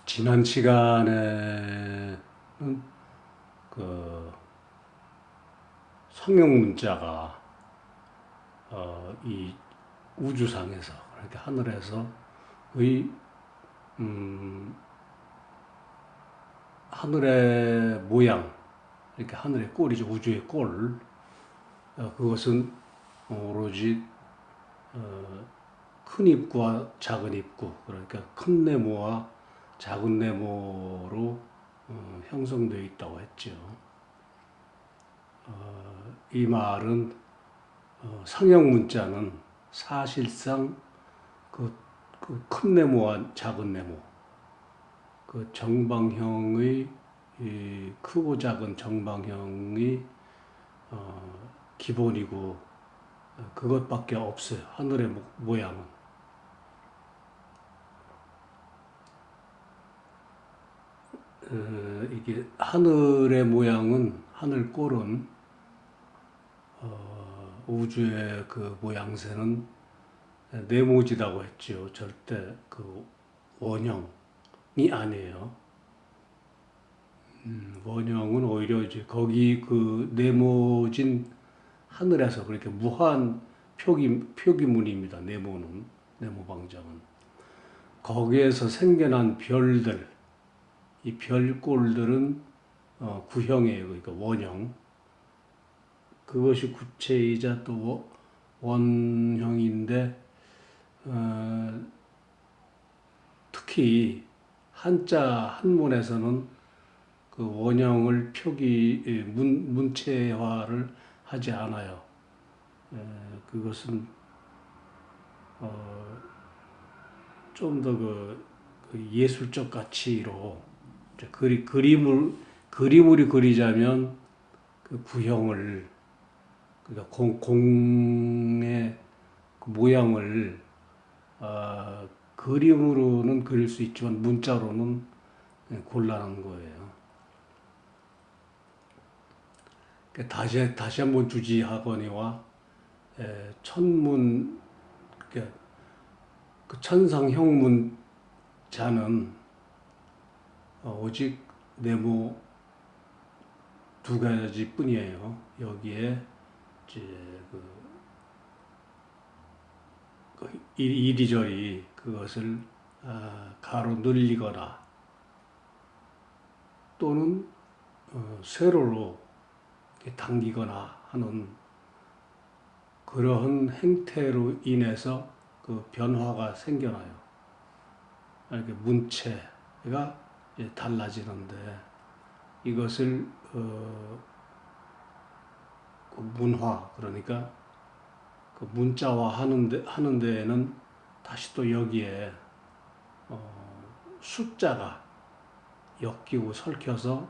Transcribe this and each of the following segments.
지난 시간에는 그 성형 문자가 이 우주상에서 이렇게 하늘에서의 하늘의 모양, 이렇게 하늘의 꼴이죠. 우주의 꼴. 그것은 오로지 큰 입구와 작은 입구, 그러니까 큰 네모와 작은 네모로 형성되어 있다고 했죠. 이 말은 성형 문자는 사실상 큰 네모와 작은 네모, 그 정방형의 크고 작은 정방형이 기본이고 그것밖에 없어요. 하늘의 모양은. 이게 하늘의 모양은, 하늘꼴은 우주의 그 모양새는 네모지다고 했죠. 절대 그 원형이 아니에요. 원형은 오히려 이제 거기 그 네모진 하늘에서 그렇게 무한 표기문입니다. 네모는, 네모방정은. 거기에서 생겨난 별들, 이 별꼴들은 구형이에요. 그러니까 원형. 그것이 구체이자 또 원형인데, 특히 한자 한문에서는 그 원형을 문체화를 하지 않아요. 그것은 좀 더 그 예술적 가치로 그림을 그리자면 그 구형을, 그러니까 공의 그 모양을 그림으로는 그릴 수 있지만 문자로는 곤란한 거예요. 다시 한번 주지하거니와 천문, 그러니까 그 천상형문자는 오직 네모 두 가지 뿐이에요. 여기에 이제 이리저리 그것을 가로 늘리거나 또는 세로로 당기거나 하는 그러한 행태로 인해서 그 변화가 생겨나요. 이렇게 문체가 달라지는데, 이것을 그 문화, 그러니까 그 문자화 하는 데에는 다시 또 여기에 숫자가 엮이고 설켜서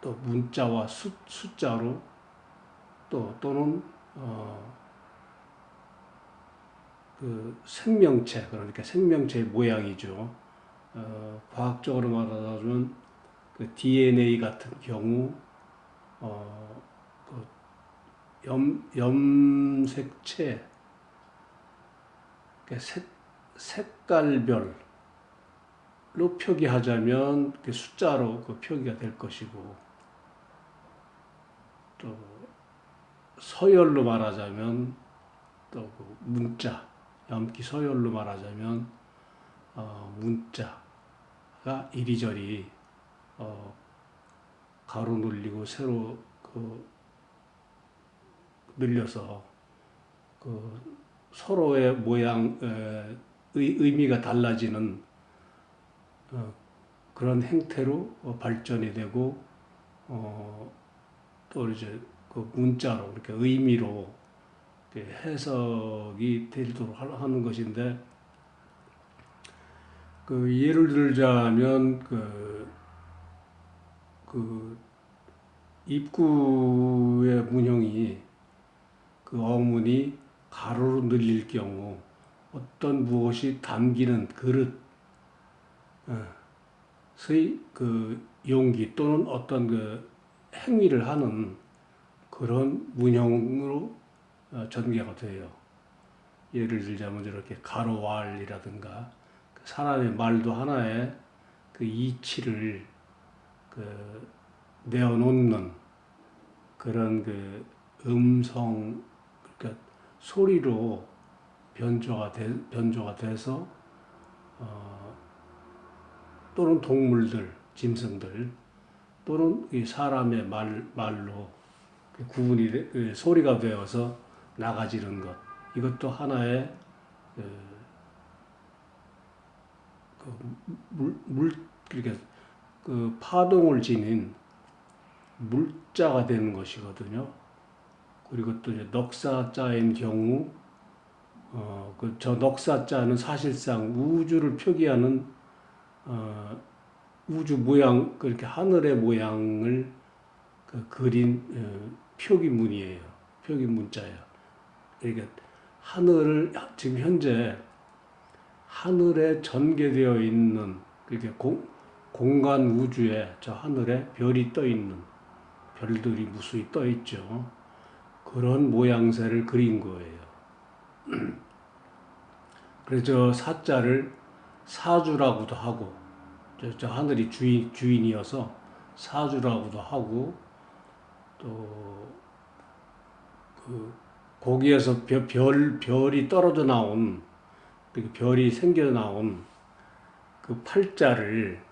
또 문자와 숫자로 또는 그 생명체, 그러니까 생명체의 모양이죠. 과학적으로 말하자면 그 DNA 같은 경우 그 염색체, 색깔별로 표기하자면 그 숫자로 그 표기가 될 것이고, 또 서열로 말하자면 또 그 문자, 염기 서열로 말하자면 문자가 이리저리 가로 늘리고 세로 늘려서 그 서로의 의미가 달라지는 그런 행태로 발전이 되고, 또 이제 그 문자로 이렇게 의미로 이렇게 해석이 되도록 하는 것인데, 그 예를 들자면 그 입구의 문형이, 그 어문이 가로로 늘릴 경우 어떤 무엇이 담기는 그릇의 그 용기 또는 어떤 그 행위를 하는 그런 문형으로 전개가 돼요. 예를 들자면 저렇게 가로왈이라든가 그 사람의 말도 하나에 그 이치를 그 내어놓는 그런 그 음성, 그러니까 소리로 변조가 돼서 또는 동물들, 짐승들 또는 이 사람의 말로 구분이 소리가 되어서 나가지는 것, 이것도 하나의 그, 그러니까 그 파동을 지닌 물자가 되는 것이거든요. 그리고 또 이제 넉사자인 경우, 저 넉사자는 사실상 우주를 표기하는 우주 모양, 그렇게 하늘의 모양을 그린 표기문이에요. 표기문자예요. 그러니까 하늘을 지금 현재 하늘에 전개되어 있는, 그렇게 공간 우주에 저 하늘에 별이 떠 있는, 별들이 무수히 떠 있죠. 그런 모양새를 그린 거예요. 그래서 저 사자를 사주라고도 하고, 저 하늘이 주인이어서 사주라고도 하고, 또 그 거기에서 별이 떨어져 나온, 그 별이 생겨 나온 그 팔자를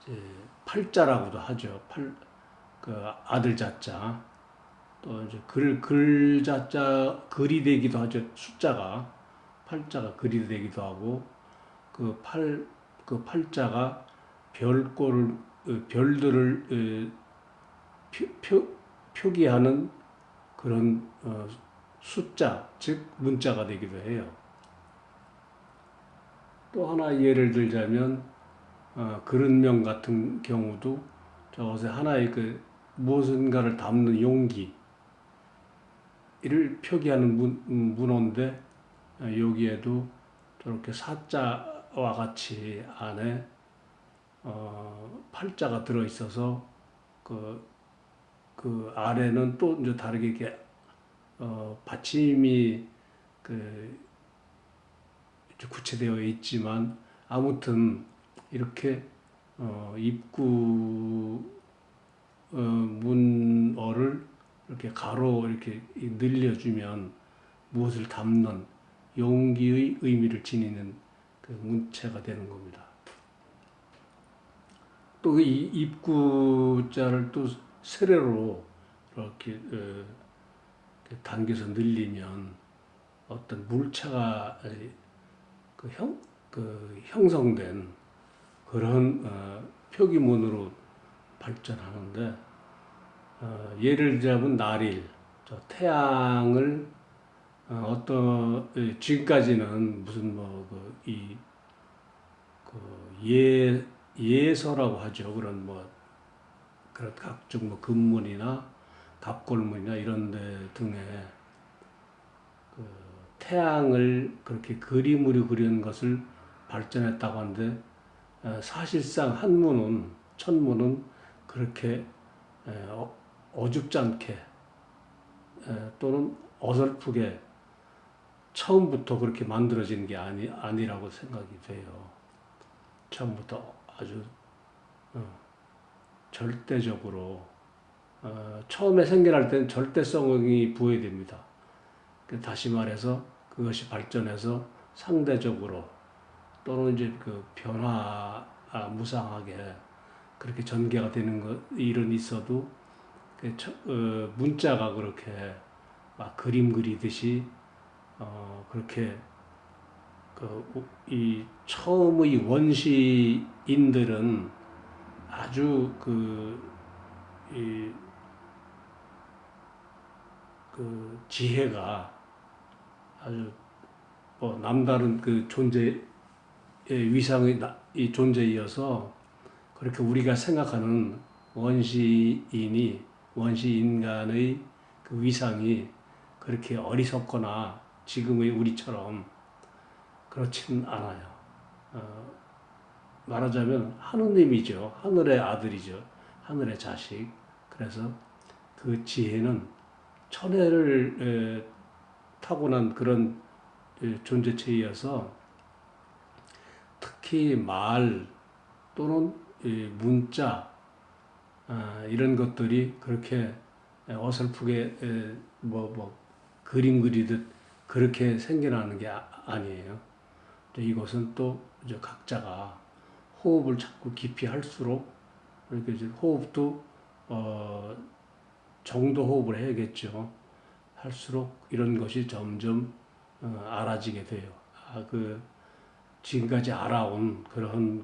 이제 팔자라고도 하죠. 그 아들 자자, 또 이제 글자자 글이 되기도 하죠. 숫자가 팔자가 글이 되기도 하고, 그 팔자가 별들을 표기하는 그런 숫자, 즉 문자가 되기도 해요. 또 하나 예를 들자면 그릇명 같은 경우도 저것에 하나의 그 무엇인가를 담는 용기를 표기하는 문어인데, 여기에도 저렇게 사자와 같이 안에 팔자가 들어 있어서 그 아래는 또 이제 다르게 이렇게 받침이 구체되어 있지만, 아무튼 이렇게 입구 문어를 이렇게 가로 이렇게 늘려주면 무엇을 담는 용기의 의미를 지니는 그 문체가 되는 겁니다. 또 이 입구자를 또 세로로 이렇게 당겨서 늘리면 어떤 물체가 형성된 그런 표기문으로 발전하는데, 예를 들자면 날일, 저 태양을 지금까지는 무슨 예서라고 하죠. 그런 각종 금문이나 갑골문이나 이런 데 등에 그 태양을 그렇게 그림으로 그리는 것을 발전했다고 하는데, 사실상 천문은 그렇게 어줍지 않게 또는 어설프게 처음부터 그렇게 만들어진 게 아니라고 생각이 돼요. 처음부터 아주 절대적으로 처음에 생겨날 때는 절대성이 부여됩니다. 다시 말해서 그것이 발전해서 상대적으로 또는 이제 그 무상하게 그렇게 전개가 되는 일은 있어도, 문자가 그렇게 막 그림 그리듯이 그렇게 이 처음의 원시인들은 아주 이 지혜가 아주 남다른 그 존재의 위상의 이 존재이어서, 그렇게 우리가 생각하는 원시인간의 그 위상이 그렇게 어리석거나 지금의 우리처럼 그렇지는 않아요. 말하자면 하느님이죠. 하늘의 아들이죠. 하늘의 자식. 그래서 그 지혜는 천혜를 타고난 그런 존재체이어서 특히 말 또는 문자 이런 것들이 그렇게 어설프게 그림 그리듯 그렇게 생겨나는 게 아니에요. 이것은 또 이제 각자가 호흡을 자꾸 깊이 할수록 이렇게 이제 호흡도 정도 호흡을 해야겠죠. 할수록 이런 것이 점점 알아지게 돼요. 지금까지 알아온 그런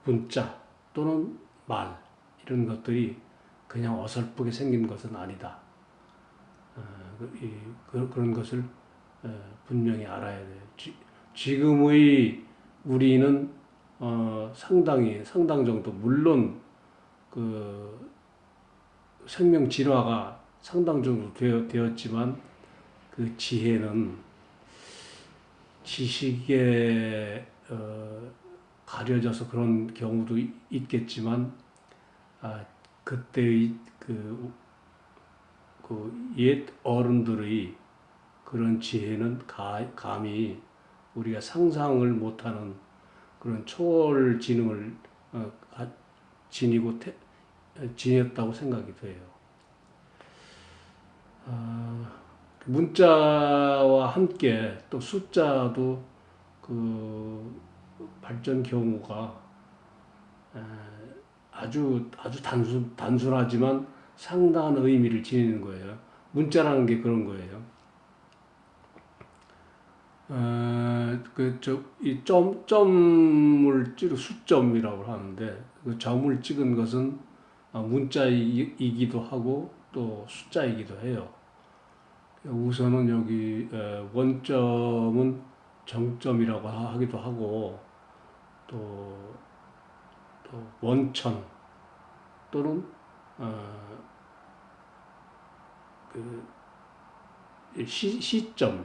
문자 또는 말 이런 것들이 그냥 어설프게 생긴 것은 아니다. 그런 것을 분명히 알아야 돼요. 지금의 우리는 상당 정도 물론 그 생명 진화가 상당 정도 되었지만 그 지혜는 지식에 가려져서 그런 경우도 있겠지만 그때의 옛 어른들의 그런 지혜는 감히 우리가 상상을 못하는 그런 초월 지능을 지녔다고 생각이 돼요. 문자와 함께 또 숫자도 그 발전 경우가 아주 단순하지만 상당한 의미를 지니는 거예요. 문자라는 게 그런 거예요. 이 점을 수점이라고 하는데 그 점을 찍은 것은 문자이기도 하고 또 숫자이기도 해요. 우선은 여기 원점은 정점이라고 하기도 하고 또 원천 또는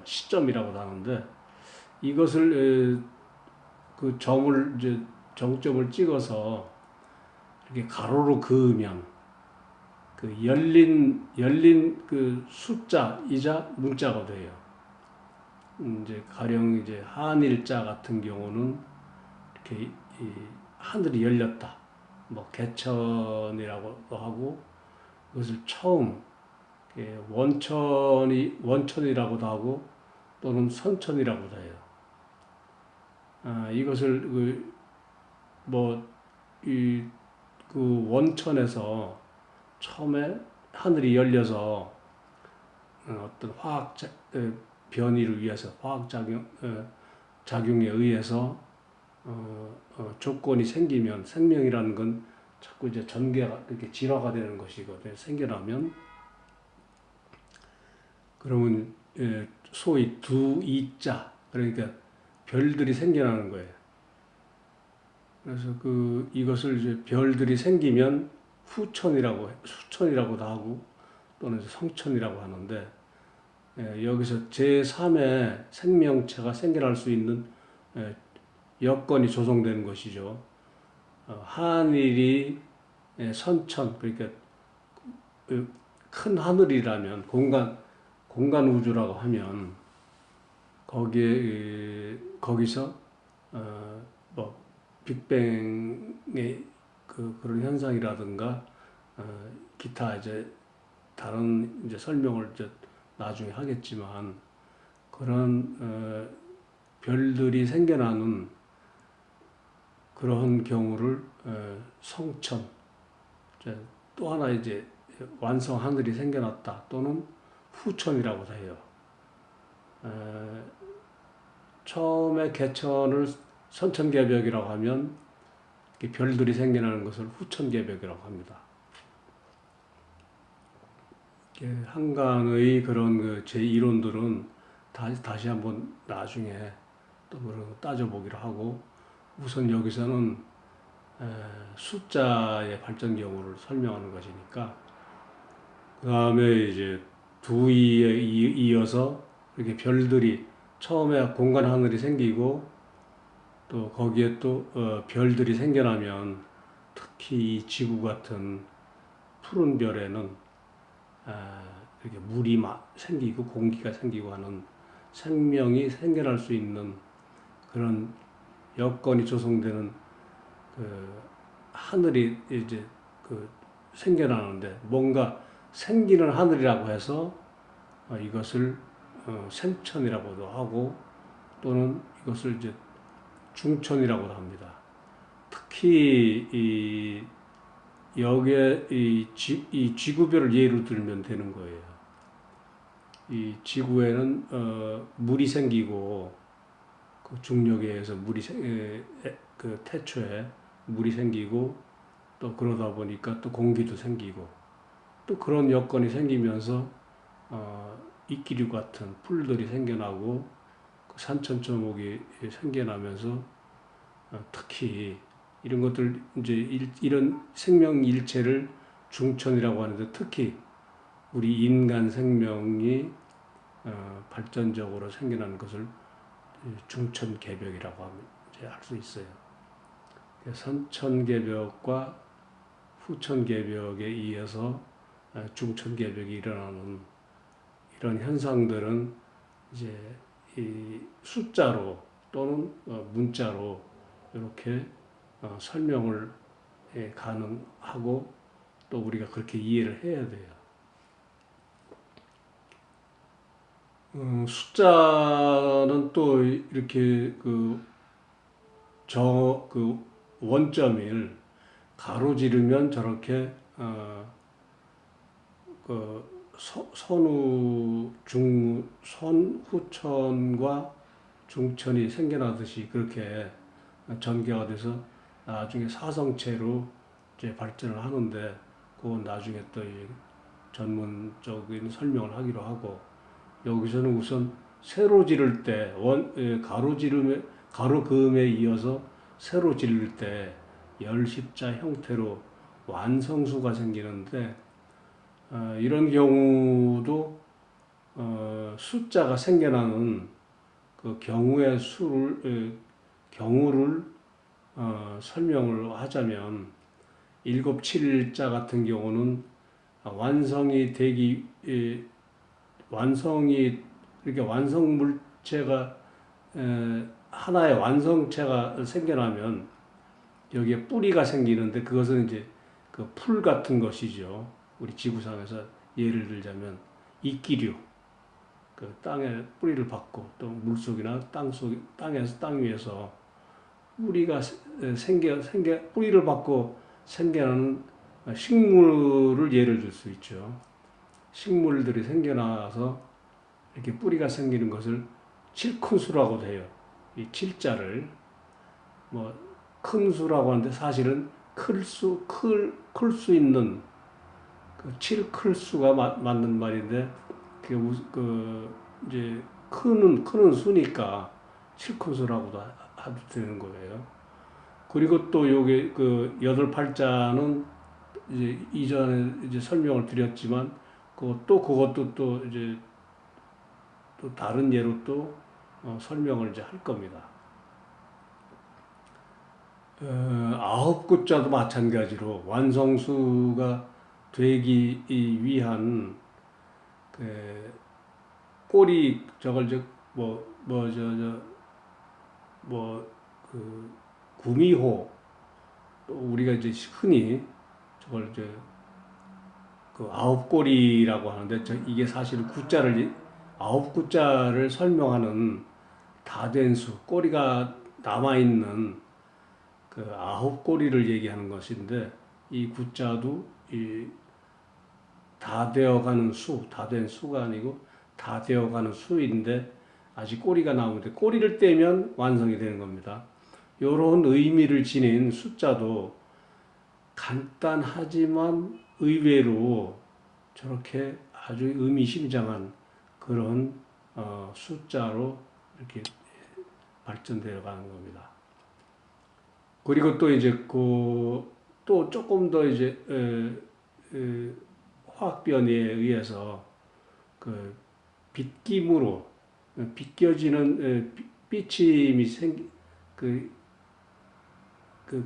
시점이라고 하는데 이것을 그 점을 이제 정점을 찍어서 이렇게 가로로 그으면 그 열린 그 숫자이자 문자가 돼요. 이제 가령 이제 한일자 같은 경우는 이렇게 하늘이 열렸다. 뭐 개천이라고도 하고 그것을 처음 원천이라고도 하고 또는 선천이라고도 해요. 이것을 그 원천에서 처음에 하늘이 열려서 어떤 화학 변이를 위해서 화학 작용에 의해서 조건이 생기면 생명이라는 건 자꾸 이제 전개가 이렇게 진화가 되는 것이거든요. 생겨나면 그러면 소위 두이자 그러니까 별들이 생겨나는 거예요. 그래서 이것을 이제 별들이 생기면 수천이라고도 하고 또는 성천이라고 하는데 여기서 제3의 생명체가 생겨날 수 있는 여건이 조성되는 것이죠. 하늘이 선천 그러니까 큰 하늘이라면 공간 우주라고 하면 거기서 빅뱅의 그런 현상이라든가 기타 이제 다른 이제 설명을 이제 나중에 하겠지만 그런 별들이 생겨나는 그런 경우를 성천 또 하나 이제 완성 하늘이 생겨났다 또는 후천이라고 해요. 처음에 개천을 선천개벽이라고 하면 별들이 생겨나는 것을 후천개벽이라고 합니다. 한간의 그런 제 이론들은 다시 한번 나중에 또 그런 따져보기로 하고 우선 여기서는 숫자의 발전 경우를 설명하는 것이니까 그 다음에 이제 두이에 이어서 이렇게 별들이 처음에 공간 하늘이 생기고 또 거기에 또 별들이 생겨나면 특히 이 지구 같은 푸른 별에는 이렇게 물이 막 생기고 공기가 생기고 하는 생명이 생겨날 수 있는 그런 여건이 조성되는 그 하늘이 이제 그 생겨나는데, 뭔가 생기는 하늘이라고 해서 이것을 생천이라고도 하고, 또는 이것을 이제 중천이라고도 합니다. 특히 여기에 이 지구별을 예로 들면 되는 거예요. 이 지구에는 물이 생기고, 그 중력에 의해서 그 태초에 물이 생기고, 또 그러다 보니까 또 공기도 생기고, 또 그런 여건이 생기면서 이끼류 같은 풀들이 생겨나고, 그 산천초목이 생겨나면서 특히 이런 것들 이제 이런 생명 일체를 중천이라고 하는데, 특히 우리 인간 생명이 발전적으로 생겨나는 것을 중천개벽이라고 하면 이제 할 수 있어요. 선천개벽과 후천개벽에 의해서 중천개벽이 일어나는 이런 현상들은 이제 이 숫자로 또는 문자로 이렇게 설명을 가능하고, 또 우리가 그렇게 이해를 해야 돼요. 숫자는 또 이렇게 그 원점을 가로지르면 저렇게 그 선후천과 중천이 생겨나듯이 그렇게 전개가 돼서 나중에 사성체로 이제 발전을 하는데, 그건 나중에 또 전문적인 설명을 하기로 하고, 여기서는 우선 세로 지를 때 가로 그음에 이어서 세로 지를 때 열십자 형태로 완성수가 생기는데, 이런 경우도 숫자가 생겨나는 그 경우를 설명을 하자면, 일곱칠자 같은 경우는 이렇게 완성 물체가 하나의 완성체가 생겨나면 여기에 뿌리가 생기는데, 그것은 이제 그 풀 같은 것이죠. 우리 지구상에서 예를 들자면 이끼류, 그 땅에 뿌리를 받고 또 물속이나 땅 위에서 뿌리가 뿌리를 받고 생겨나는 식물을 예를 들 수 있죠. 식물들이 생겨나서 이렇게 뿌리가 생기는 것을 칠큰수라고도 해요. 이 칠자를 큰 수라고 하는데, 사실은 클 수 있는 그 칠클수가 맞는 말인데, 이제 크는 수니까 칠큰수라고도 해도 되는 거예요. 그리고 또 요게 그 여덟 팔자는 이제 이전에 이제 설명을 드렸지만, 그것도 또 이제 또 다른 예로 또 설명을 이제 할 겁니다. 아홉 구자도 마찬가지로 완성수가 되기 위한 그 꼬리 구미호, 또 우리가 이제 흔히 저걸 이제 그 아홉 꼬리라고 하는데, 이게 사실 아홉 구자를 설명하는 다된수, 꼬리가 남아있는 그 아홉 꼬리를 얘기하는 것인데, 이 구자도 다 되어가는 다된 수가 아니고 다 되어가는 수인데, 아직 꼬리가 나오는데, 꼬리를 떼면 완성이 되는 겁니다. 이런 의미를 지닌 숫자도 간단하지만 의외로 저렇게 아주 의미심장한 그런 숫자로 이렇게 발전되어 가는 겁니다. 그리고 또 이제 또 조금 더 이제 화학 변이에 의해서 그 빗김으로 비껴지는 삐침이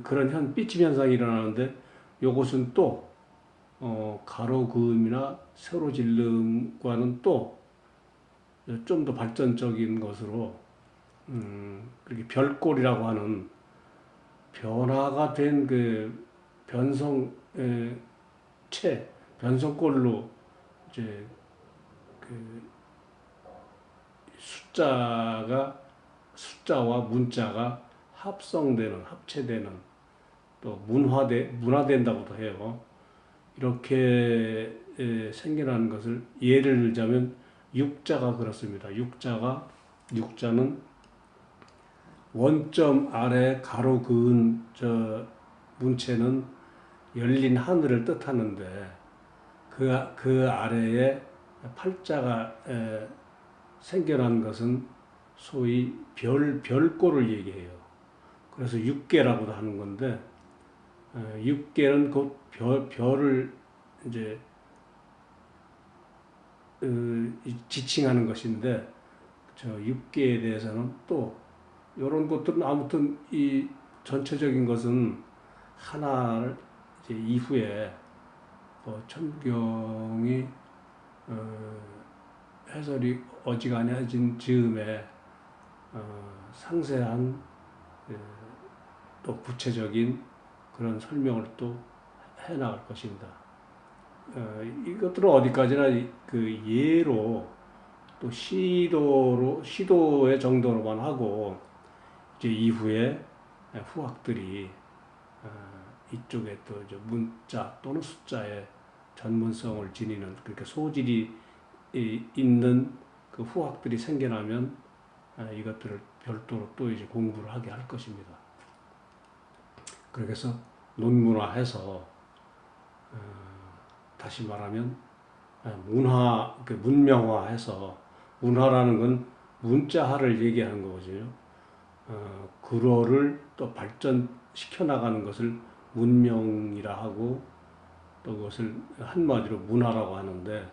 그런 삐침 현상이 일어나는데, 요것은 또 가로 그음이나 세로 질름과는 또 좀 더 발전적인 것으로 그렇게 별꼴이라고 하는 변화가 된 그 변성꼴로 이제 그 숫자와 문자가 합체되는 또 문화된다고도 해요. 이렇게 생겨나는 것을 예를 들자면 육자가 그렇습니다. 육자는 원점 아래 가로 그은 문체는 열린 하늘을 뜻하는데 그 아래에 팔자가 생겨난 것은 소위 별꼴을 얘기해요. 그래서 육계라고도 하는 건데 육계는 곧 별을 이제 지칭하는 것인데 저 육계에 대해서는 또 이런 것들은 아무튼 이 전체적인 것은 하나를 이제 이후에 천경이 해설이 어지간해진 즈음에 상세한 또 구체적인 그런 설명을 또 해나갈 것입니다. 이것들은 어디까지나 그 예로 또 시도의 정도로만 하고 이제 이후에 후학들이 이쪽에 또 이제 문자 또는 숫자의 전문성을 지니는 그렇게 소질이 있는 그 후학들이 생겨나면 이것들을 별도로 또 이제 공부를 하게 할 것입니다. 그래서 논문화해서 다시 말하면 문명화해서 문화라는 건 문자화를 얘기하는 거거든요. 그거를 또 발전시켜 나가는 것을 문명이라 하고 또 그것을 한마디로 문화라고 하는데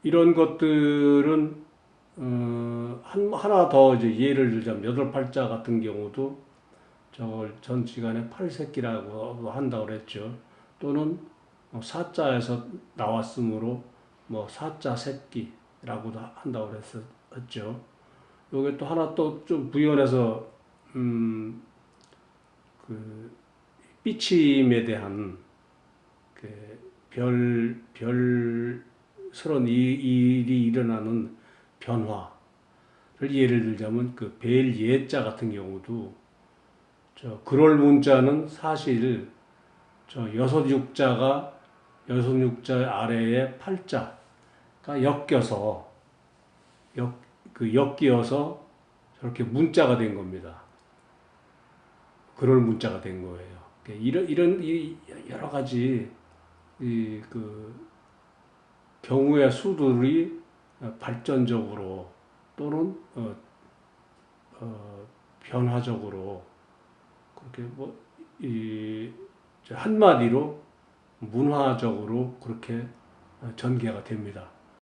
이런 것들은 하나 더 이제 예를 들자면 여덟 팔자 같은 경우도 저걸 전 시간에 팔새끼라고 한다고 그랬죠. 또는 사자에서 나왔으므로 뭐 사자 새끼라고도 한다고 그랬었죠. 요게 또 하나 또 좀 부연해서 그 삐침에 대한 그 별스러운 일이 일어나는 변화를 예를 들자면 그 벨예자 같은 경우도 저 그럴 문자는 사실 저 여섯 육자 아래에 팔자가 엮여서 저렇게 문자가 된 겁니다. 그럴 문자가 된 거예요. 이런 여러 가지 그 경우의 수들이 발전적으로 또는 변화적으로 그렇게 한마디로 문화적으로 그렇게 전개가 됩니다.